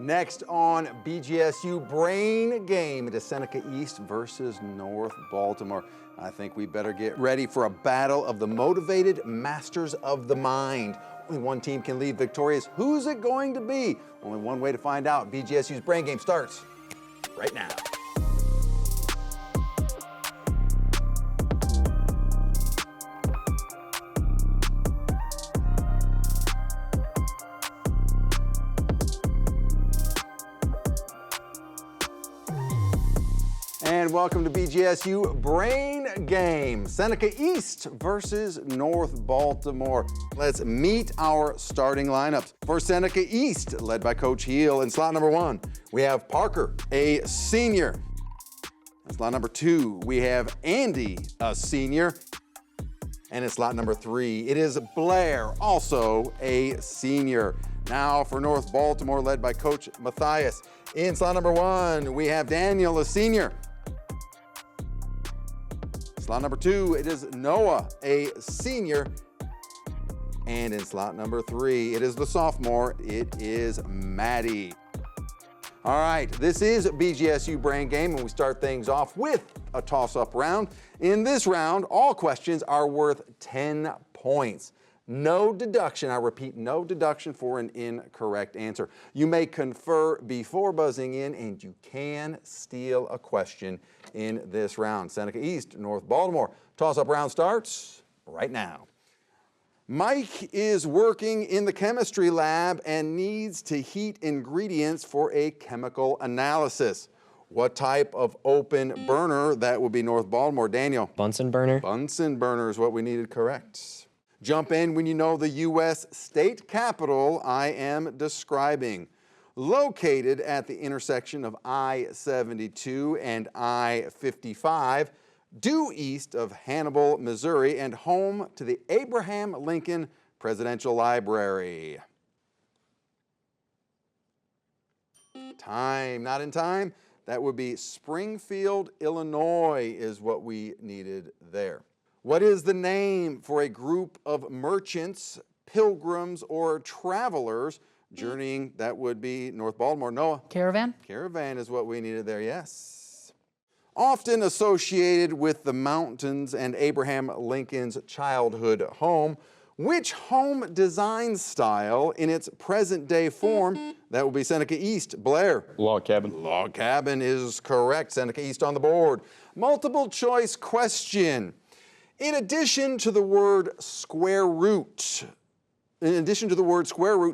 Next on BGSU Brain Game, it is Seneca East versus North Baltimore. I think we better get ready for a battle of the motivated masters of the mind. Only one team can leave victorious. Who's it going to be? Only one way to find out. BGSU's Brain Game starts right now. And welcome to BGSU Brain Game. Seneca East versus North Baltimore. Let's meet our starting lineups. For Seneca East, led by Coach Heel, in slot number 1, we have Parker, a senior. In slot number 2, we have Andy, a senior. And in slot number 3, it is Blair, also a senior. Now for North Baltimore, led by Coach Matthias. In slot number 1, we have Daniel, a senior. Slot number 2, it is Noah, a senior. And in slot number 3, it is the sophomore, it is Maddie. All right, this is BGSU Brain Game, and we start things off with a toss-up round. In this round, all questions are worth 10 points. No deduction, I repeat, no deduction for an incorrect answer. You may confer before buzzing in, and you can steal a question in this round. Seneca East, North Baltimore. Toss-up round starts right now. Mike is working in the chemistry lab and needs to heat ingredients for a chemical analysis. What type of open burner? That would be North Baltimore. Daniel? Bunsen burner. Bunsen burner is what we needed correct. Jump in when you know the U.S. state capital I am describing. Located at the intersection of I-72 and I-55, due east of Hannibal, Missouri, and home to the Abraham Lincoln Presidential Library. Time, not in time. That would be Springfield, Illinois is what we needed there. What is the name for a group of merchants, pilgrims, or travelers journeying? That would be North Baltimore. Noah? Caravan? Caravan is what we needed there, yes. Often associated with the mountains and Abraham Lincoln's childhood home, which home design style in its present day form? That will be Seneca East. Blair? Log cabin. Log cabin is correct. Seneca East on the board. Multiple choice question. In addition to the word square root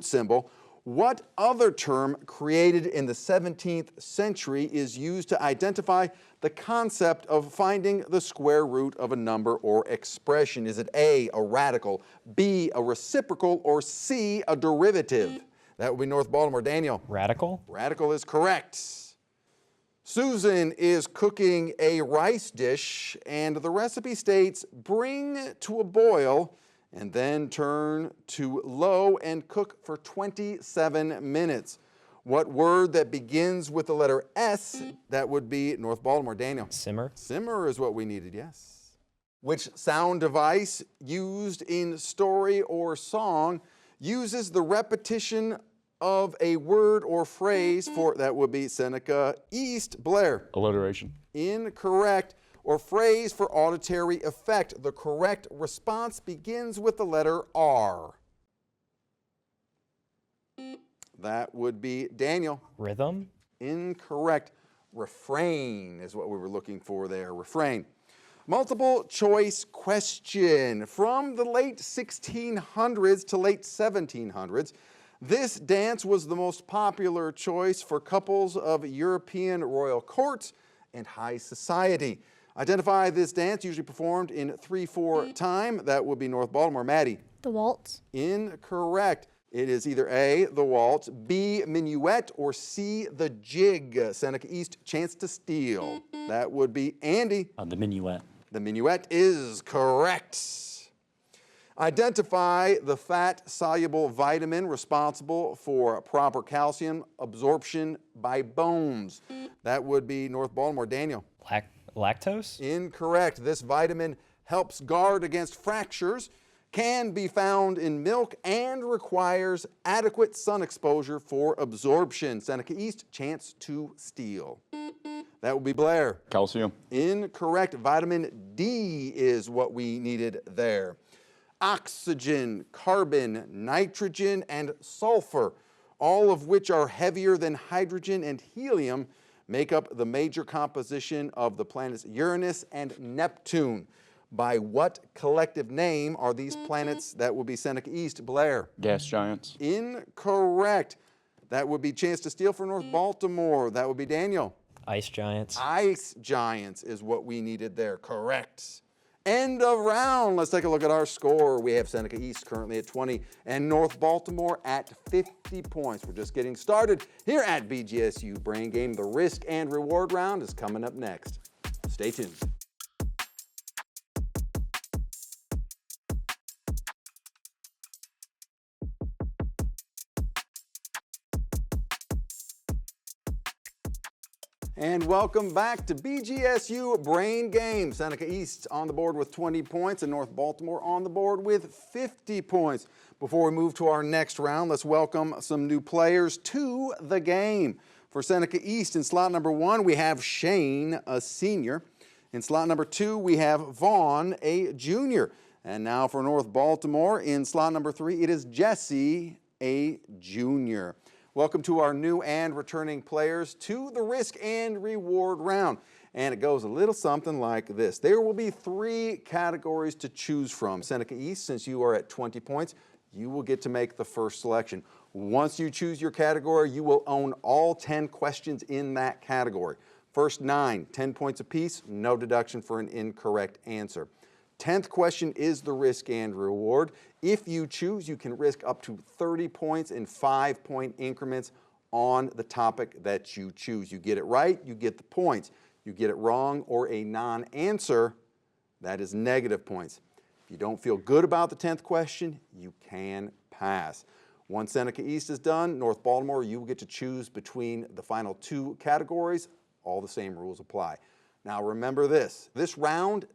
symbol, what other term created in the 17th century is used to identify the concept of finding the square root of a number or expression? Is it A, a radical, B, a reciprocal, or C, a derivative? That would be North Baltimore. Daniel? Radical. Radical is correct. Susan is cooking a rice dish, and the recipe states, bring to a boil and then turn to low and cook for 27 minutes. What word that begins with the letter S? That would be North Baltimore. Daniel? Simmer. Simmer is what we needed, yes. Which sound device used in story or song uses the repetition of a word or phrase for, that would be Seneca East. Blair? Alliteration. Incorrect. Or phrase for auditory effect. The correct response begins with the letter R. That would be Daniel. Rhythm. Incorrect. Refrain is what we were looking for there. Refrain. Multiple choice question. From the late 1600s to late 1700s, this dance was the most popular choice for couples of European royal courts and high society. Identify this dance, usually performed in 3/4 time. That would be North Baltimore. Maddie? The waltz. Incorrect. It is either A, the waltz, B, minuet, or C, the jig. Seneca East, chance to steal. That would be Andy. The minuet. The minuet is correct. Identify the fat-soluble vitamin responsible for proper calcium absorption by bones. That would be North Baltimore. Daniel? Lactose? Incorrect. This vitamin helps guard against fractures, can be found in milk and requires adequate sun exposure for absorption. Seneca East, chance to steal. That would be Blair. Calcium. Incorrect. Vitamin D is what we needed there. Oxygen, carbon, nitrogen, and sulfur, all of which are heavier than hydrogen and helium, make up the major composition of the planets Uranus and Neptune. By what collective name are these planets that will be Seneca East? Blair. Gas giants. Incorrect. That would be chance to steal for North Baltimore. That would be Daniel. Ice giants. Ice giants is what we needed there. Correct. End of round. Let's take a look at our score. We have Seneca East currently at 20 and North Baltimore at 50 points. We're just getting started here at BGSU Brain Game. The risk and reward round is coming up next. Stay tuned. And welcome back to BGSU Brain Game. Seneca East on the board with 20 points and North Baltimore on the board with 50 points. Before we move to our next round, let's welcome some new players to the game. For Seneca East, in slot number 1, we have Shane, a senior. In slot number 2, we have Vaughn, a junior. And now for North Baltimore, in slot number 3, it is Jesse, a junior. Welcome to our new and returning players to the risk and reward round. And it goes a little something like this. There will be 3 categories to choose from. Seneca East, since you are at 20 points, you will get to make the first selection. Once you choose your category, you will own all 10 questions in that category. First 9, 10 points apiece, no deduction for an incorrect answer. 10th question is the risk and reward. If you choose, you can risk up to 30 points in 5-point increments on the topic that you choose. You get it right, you get the points. You get it wrong or a non-answer, that is negative points. If you don't feel good about the 10th question, you can pass. Once Seneca East is done, North Baltimore, you will get to choose between the final 2 categories. All the same rules apply. Now remember this round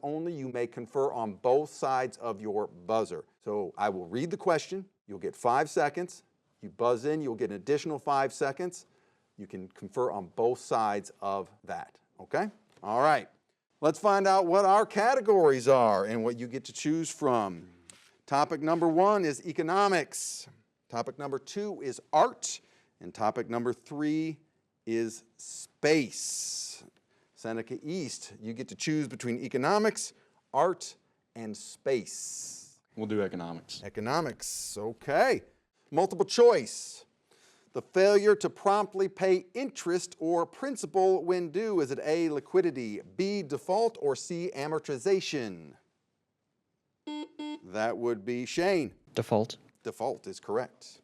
only, you may confer on both sides of your buzzer. So I will read the question, you'll get 5 seconds. You buzz in, you'll get an additional 5 seconds. You can confer on both sides of that, okay? All right, let's find out what our categories are and what you get to choose from. Topic number 1 is economics. Topic number 2 is art. And topic number 3 is space. Seneca East, you get to choose between economics, art, and space. We'll do economics. Economics, okay. Multiple choice. The failure to promptly pay interest or principal when due. Is it A, liquidity, B, default, or C, amortization? That would be Shane. Default. Default is correct.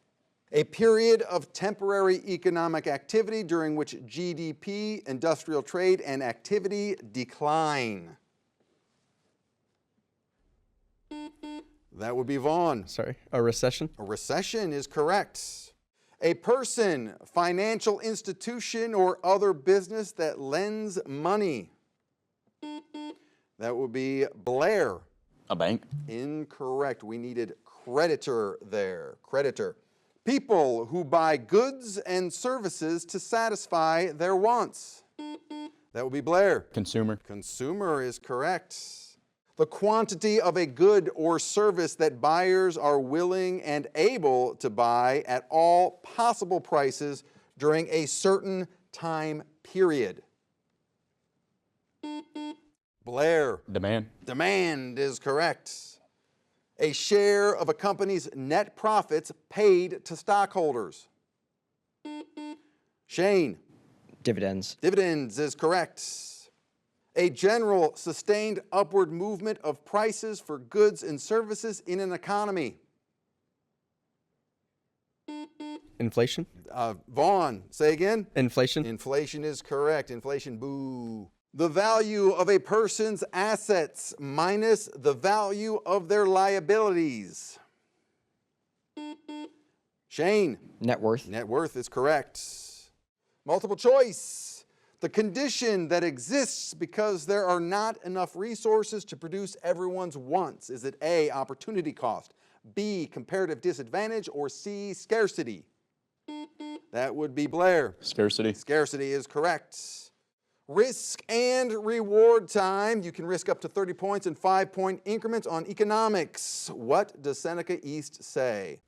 A period of temporary economic activity during which GDP, industrial trade, and activity decline. That would be Vaughn. Sorry, a recession? A recession is correct. A person, financial institution, or other business that lends money. That would be Blair. A bank. Incorrect. We needed creditor there. Creditor. People who buy goods and services to satisfy their wants. That would be Blair. Consumer. Consumer is correct. The quantity of a good or service that buyers are willing and able to buy at all possible prices during a certain time period. Blair. Demand. Demand is correct. A share of a company's net profits paid to stockholders. Shane. Dividends. Dividends is correct. A general sustained upward movement of prices for goods and services in an economy. Inflation? Vaughn, say again? Inflation? Inflation is correct. Inflation, boo. The value of a person's assets minus the value of their liabilities. Shane. Net worth. Net worth is correct. Multiple choice. The condition that exists because there are not enough resources to produce everyone's wants. Is it A, opportunity cost, B, comparative disadvantage, or C, scarcity? That would be Blair. Scarcity. Scarcity is correct. Risk and reward time. You can risk up to 30 points in 5-point increments on economics. What does Seneca East say?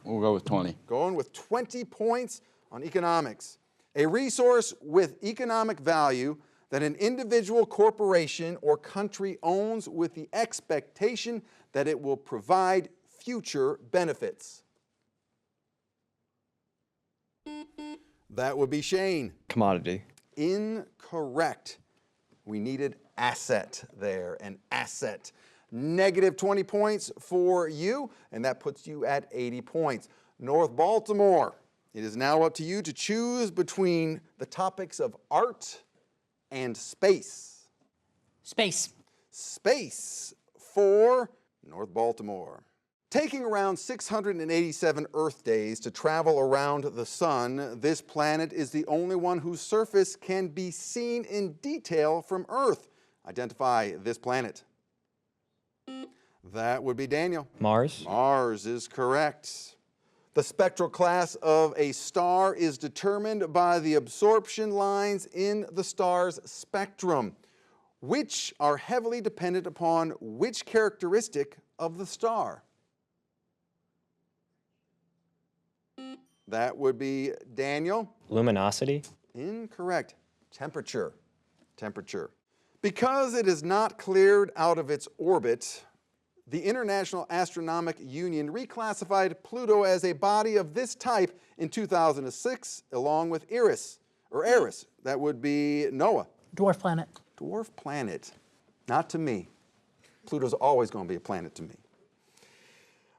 We'll go with 20. Going with 20 points on economics. A resource with economic value that an individual, corporation, or country owns with the expectation that it will provide future benefits. That would be Shane. Commodity. Incorrect. We needed asset there, an asset. Negative 20 points for you, and that puts you at 80 points. North Baltimore, it is now up to you to choose between the topics of art and space. Space. Space for North Baltimore. Taking around 687 Earth days to travel around the sun, this planet is the only one whose surface can be seen in detail from Earth. Identify this planet. That would be Daniel. Mars. Mars is correct. The spectral class of a star is determined by the absorption lines in the star's spectrum, which are heavily dependent upon which characteristic of the star? That would be Daniel. Luminosity. Incorrect. Temperature. Temperature. Because it is not cleared out of its orbit, the International Astronomical Union reclassified Pluto as a body of this type in 2006, along with Eris. That would be Noah. Dwarf planet. Dwarf planet. Not to me. Pluto's always going to be a planet to me.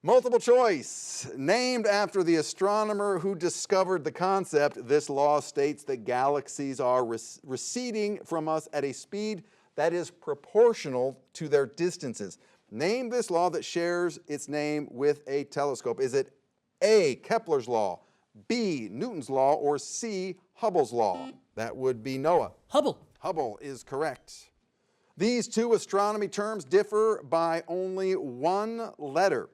Multiple choice. Named after the astronomer who discovered the concept, this law states that galaxies are receding from us at a speed that is proportional to their distances. Name this law that shares its name with a telescope. Is it A, Kepler's law, B, Newton's law, or C, Hubble's law? That would be Noah. Hubble. Hubble is correct. These two astronomy terms differ by only one letter.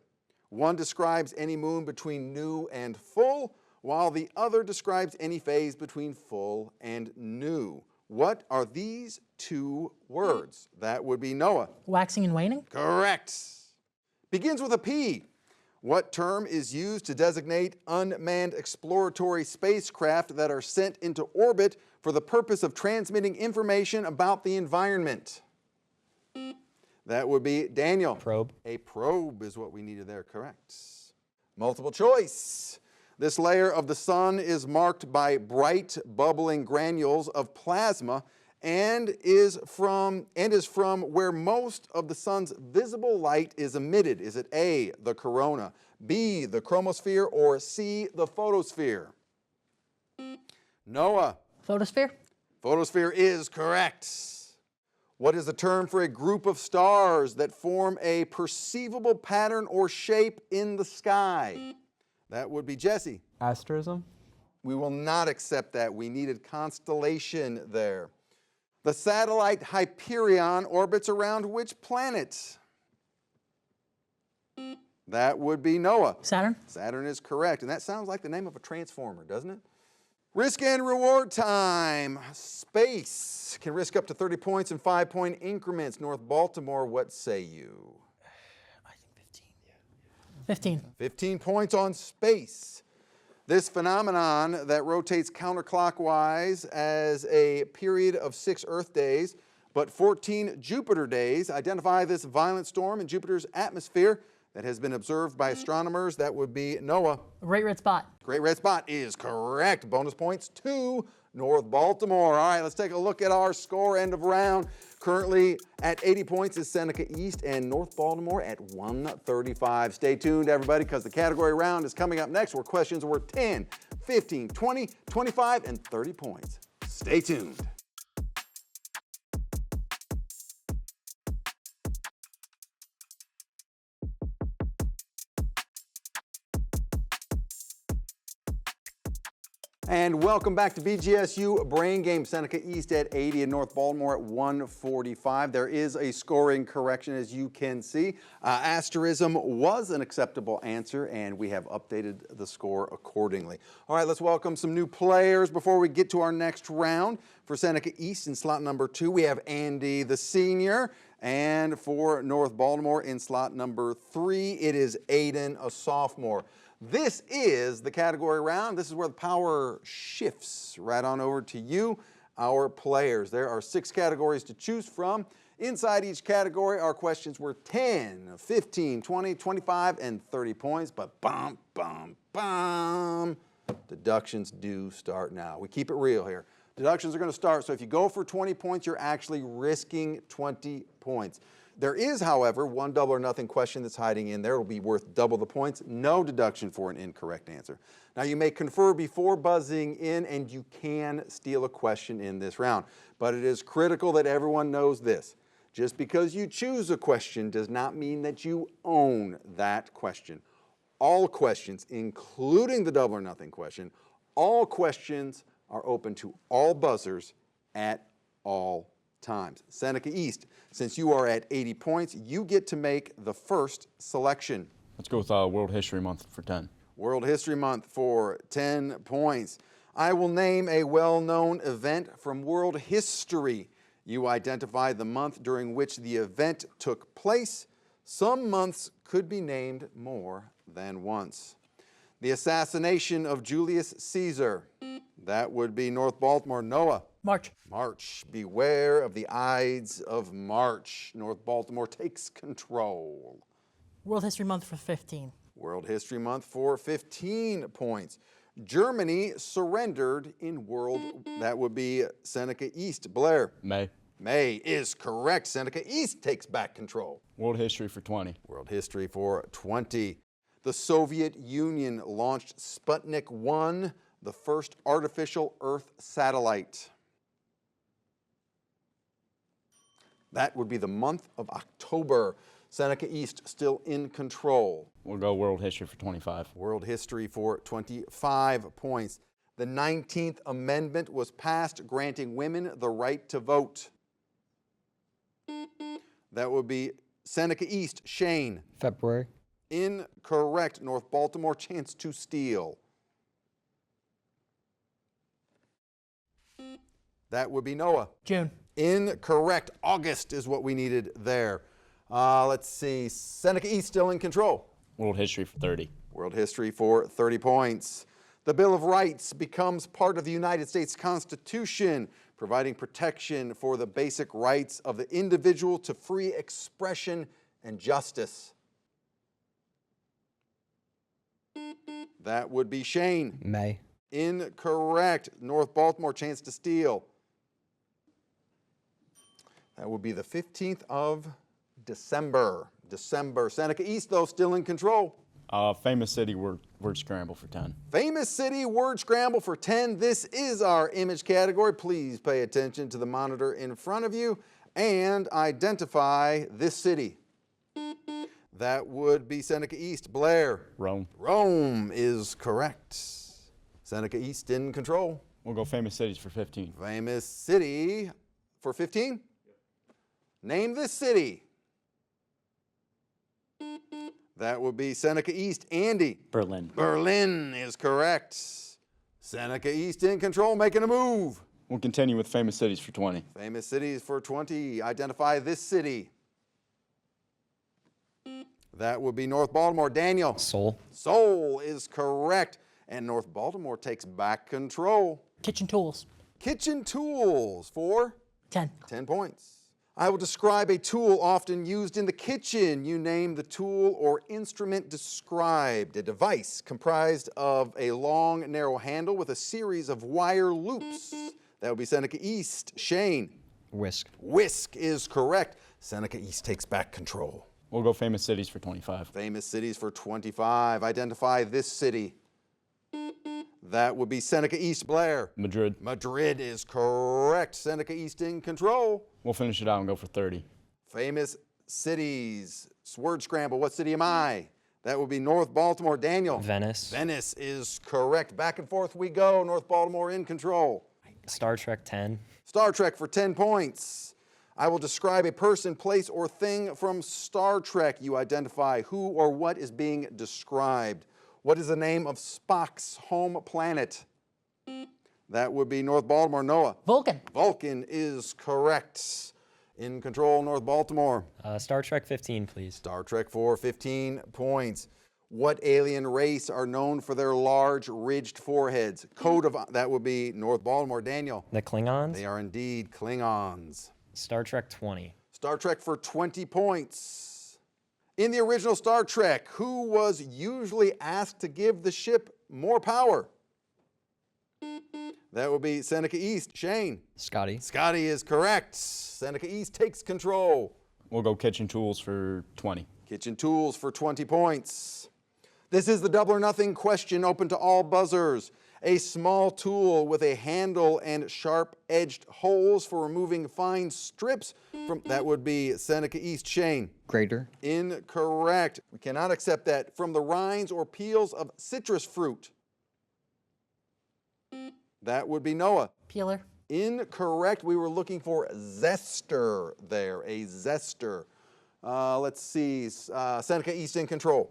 One describes any moon between new and full, while the other describes any phase between full and new. What are these two words? That would be Noah. Waxing and waning. Correct. Begins with a P. What term is used to designate unmanned exploratory spacecraft that are sent into orbit for the purpose of transmitting information about the environment? That would be Daniel. Probe. A probe is what we needed there, correct. Multiple choice. This layer of the sun is marked by bright, bubbling granules of plasma and is from where most of the sun's visible light is emitted. Is it A, the corona, B, the chromosphere, or C, the photosphere? Noah. Photosphere. Photosphere is correct. What is the term for a group of stars that form a perceivable pattern or shape in the sky? That would be Jesse. Asterism. We will not accept that. We needed constellation there. The satellite Hyperion orbits around which planet? That would be Noah. Saturn. Saturn is correct, and that sounds like the name of a transformer, doesn't it? Risk and reward time. Space can risk up to 30 points in 5-point increments. North Baltimore, what say you? I think 15. 15. 15 points on space. This phenomenon that rotates counterclockwise as a period of 6 Earth days, but 14 Jupiter days. Identify this violent storm in Jupiter's atmosphere that has been observed by astronomers. That would be Noah. Great red spot. Great red spot is correct. Bonus points to North Baltimore. All right, let's take a look at our score end of round. Currently at 80 points is Seneca East and North Baltimore at 135. Stay tuned, everybody, because the category round is coming up next where questions are worth 10, 15, 20, 25, and 30 points. Stay tuned. And welcome back to BGSU Brain Game. Seneca East at 80 and North Baltimore at 145. There is a scoring correction, as you can see. Asterism was an acceptable answer, and we have updated the score accordingly. All right, let's welcome some new players before we get to our next round. For Seneca East in slot number 2, we have Andy, the senior. And for North Baltimore in slot number 3, it is Aiden, a sophomore. This is the category round. This is where the power shifts right on over to you, our players. There are 6 categories to choose from. Inside each category, our questions were 10, 15, 20, 25, and 30 points, but bum, bum, bum. Deductions do start now. We keep it real here. Deductions are going to start, so if you go for 20 points, you're actually risking 20 points. There is, however, one double or nothing question that's hiding in there. It will be worth double the points. No deduction for an incorrect answer. Now, you may confer before buzzing in, and you can steal a question in this round. But it is critical that everyone knows this. Just because you choose a question does not mean that you own that question. All questions, including the double or nothing question, all questions are open to all buzzers at all times. Seneca East, since you are at 80 points, you get to make the first selection. Let's go with World History Month for 10. World History Month for 10 points. I will name a well-known event from world history. You identify the month during which the event took place. Some months could be named more than once. The assassination of Julius Caesar. That would be North Baltimore. Noah. March. March. Beware of the Ides of March. North Baltimore takes control. World History Month for 15. World History Month for 15 points. Germany surrendered in world, that would be Seneca East. Blair. May. May is correct. Seneca East takes back control. World History for 20. World History for 20. The Soviet Union launched Sputnik 1, the first artificial Earth satellite. That would be the month of October. Seneca East still in control. We'll go World History for 25. World History for 25 points. The 19th Amendment was passed granting women the right to vote. That would be Seneca East. Shane. February. Incorrect. North Baltimore, chance to steal. That would be Noah. June. Incorrect. August is what we needed there. Let's see. Seneca East still in control. World History for 30. World History for 30 points. The Bill of Rights becomes part of the United States Constitution, providing protection for the basic rights of the individual to free expression and justice. That would be Shane. May. Incorrect. North Baltimore, chance to steal. That would be the 15th of December. Seneca East, though, still in control. Famous city word scramble for 10. Famous city word scramble for 10. This is our image category. Please pay attention to the monitor in front of you and identify this city. That would be Seneca East. Blair. Rome. Rome is correct. Seneca East in control. We'll go famous cities for 15. Famous city for 15? Name this city. That would be Seneca East. Andy. Berlin. Berlin is correct. Seneca East in control, making a move. We'll continue with famous cities for 20. Famous cities for 20. Identify this city. That would be North Baltimore. Daniel. Seoul. Seoul is correct. And North Baltimore takes back control. Kitchen tools. Kitchen tools for 10. 10 points. I will describe a tool often used in the kitchen. You name the tool or instrument described. A device comprised of a long, narrow handle with a series of wire loops. That would be Seneca East. Shane. Whisk. Whisk is correct. Seneca East takes back control. We'll go famous cities for 25. Famous cities for 25. Identify this city. That would be Seneca East. Blair. Madrid. Madrid is correct. Seneca East in control. We'll finish it out and go for 30. Famous cities. Word scramble. What city am I? That would be North Baltimore. Daniel. Venice. Venice is correct. Back and forth we go. North Baltimore in control. Star Trek 10. Star Trek for 10 points. I will describe a person, place, or thing from Star Trek. You identify who or what is being described. What is the name of Spock's home planet? That would be North Baltimore. Noah. Vulcan. Vulcan is correct. In control, North Baltimore. Star Trek 15, please. Star Trek for 15 points. What alien race are known for their large, ridged foreheads? That would be North Baltimore. Daniel. The Klingons. They are indeed Klingons. Star Trek 20. Star Trek for 20 points. In the original Star Trek, who was usually asked to give the ship more power? That would be Seneca East. Shane. Scotty. Scotty is correct. Seneca East takes control. We'll go kitchen tools for 20. Kitchen tools for 20 points. This is the double or nothing question open to all buzzers. A small tool with a handle and sharp-edged holes for removing fine strips from, that would be Seneca East. Shane. Grater. Incorrect. We cannot accept that. From the rinds or peels of citrus fruit. That would be Noah. Peeler. Incorrect. We were looking for zester there, a zester. Let's see. Seneca East in control.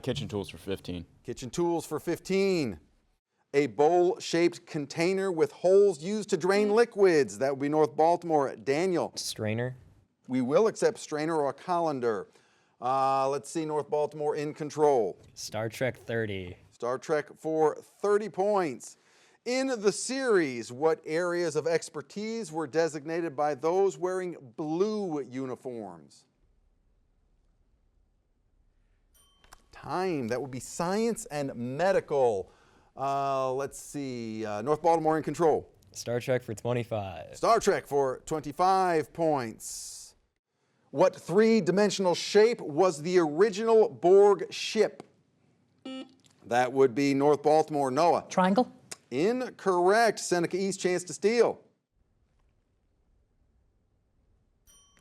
Kitchen tools for 15. Kitchen tools for 15. A bowl-shaped container with holes used to drain liquids. That would be North Baltimore. Daniel. Strainer. We will accept strainer or colander. Let's see. North Baltimore in control. Star Trek 30. Star Trek for 30 points. In the series, what areas of expertise were designated by those wearing blue uniforms? Time. That would be science and medical. Let's see. North Baltimore in control. Star Trek for 25. Star Trek for 25 points. What three-dimensional shape was the original Borg ship? That would be North Baltimore. Noah. Triangle. Incorrect. Seneca East, chance to steal.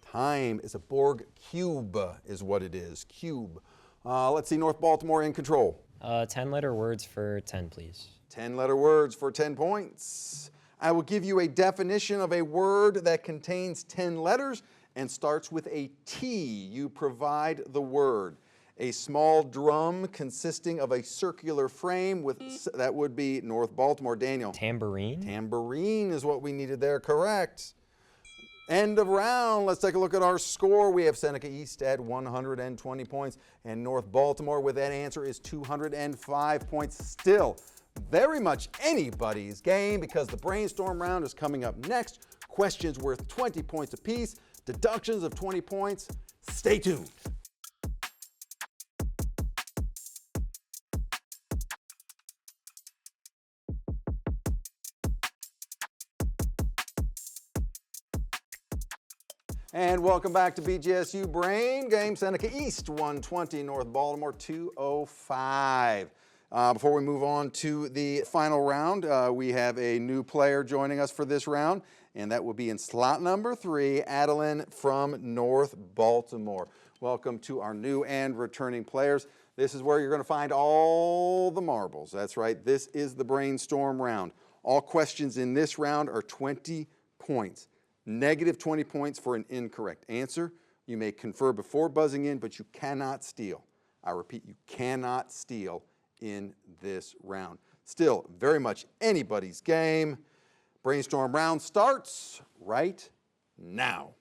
Time is a Borg cube, is what it is. Cube. Let's see. North Baltimore in control. 10-letter words for 10, please. 10-letter words for 10 points. I will give you a definition of a word that contains 10 letters and starts with a T. You provide the word. A small drum consisting of a circular frame with, that would be North Baltimore. Daniel. Tambourine. Tambourine is what we needed there, correct. End of round. Let's take a look at our score. We have Seneca East at 120 points, and North Baltimore with that answer is 205 points. Still very much anybody's game because the brainstorm round is coming up next. Questions worth 20 points apiece, deductions of 20 points. Stay tuned. And welcome back to BGSU Brain Game. Seneca East 120, North Baltimore 205. Before we move on to the final round, we have a new player joining us for this round, and that will be in slot number 3, Adeline from North Baltimore. Welcome to our new and returning players. This is where you're going to find all the marbles. That's right, this is the brainstorm round. All questions in this round are 20 points. Negative 20 points for an incorrect answer. You may confer before buzzing in, but you cannot steal. I repeat, you cannot steal in this round. Still, very much anybody's game. Brainstorm round starts right now.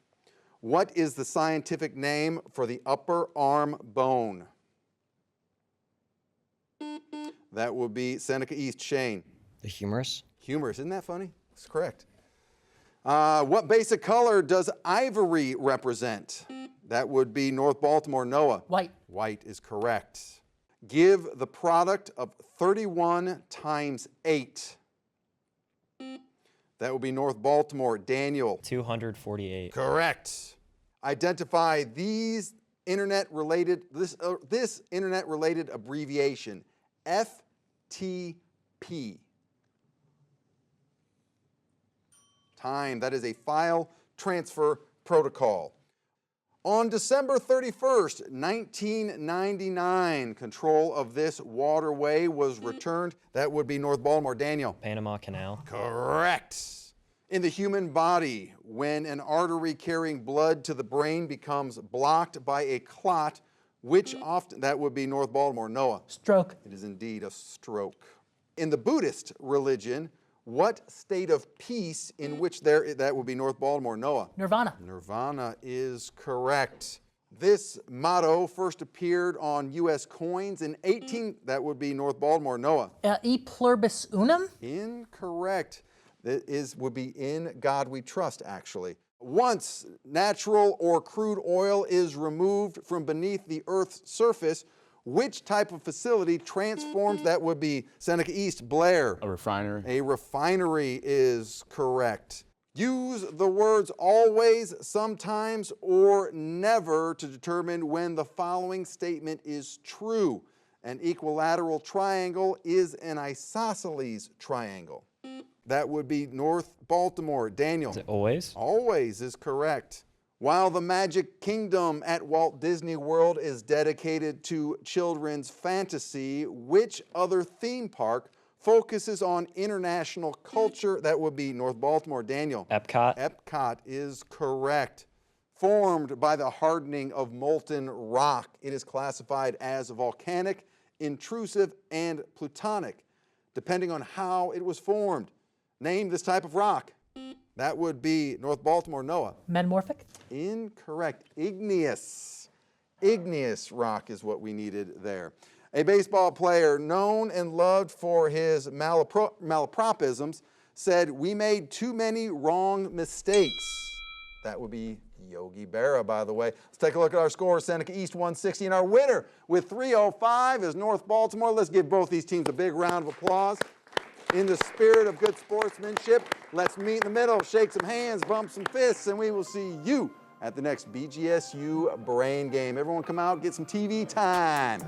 What is the scientific name for the upper arm bone? That would be Seneca East. Shane. The humerus. Humerus, isn't that funny? That's correct. What basic color does ivory represent? That would be North Baltimore. Noah. White. White is correct. Give the product of 31 times 8. That would be North Baltimore. Daniel. 248. Correct. Identify this internet-related abbreviation. FTP. Time. That is a file transfer protocol. On December 31st, 1999, control of this waterway was returned. That would be North Baltimore. Daniel. Panama Canal. Correct. In the human body, when an artery carrying blood to the brain becomes blocked by a clot, which often, that would be North Baltimore. Noah. Stroke. It is indeed a stroke. In the Buddhist religion, what state of peace in which that would be North Baltimore. Noah. Nirvana. Nirvana is correct. This motto first appeared on U.S. coins in that would be North Baltimore. Noah. E pluribus unum. Incorrect. That would be in God we trust, actually. Once natural or crude oil is removed from beneath the Earth's surface, which type of facility transforms? That would be Seneca East. Blair. A refinery. A refinery is correct. Use the words always, sometimes, or never to determine when the following statement is true. An equilateral triangle is an isosceles triangle. That would be North Baltimore. Daniel. Is it always? Always is correct. While the Magic Kingdom at Walt Disney World is dedicated to children's fantasy, which other theme park focuses on international culture? That would be North Baltimore. Daniel. Epcot. Epcot is correct. Formed by the hardening of molten rock, it is classified as volcanic, intrusive, and plutonic, depending on how it was formed. Name this type of rock. That would be North Baltimore. Noah. Metamorphic. Incorrect. Igneous. Igneous rock is what we needed there. A baseball player known and loved for his malapropisms said, "We made too many wrong mistakes." That would be Yogi Berra, by the way. Let's take a look at our score. Seneca East 160, and our winner with 305 is North Baltimore. Let's give both these teams a big round of applause. In the spirit of good sportsmanship, let's meet in the middle, shake some hands, bump some fists, and we will see you at the next BGSU Brain Game. Everyone come out, get some TV time.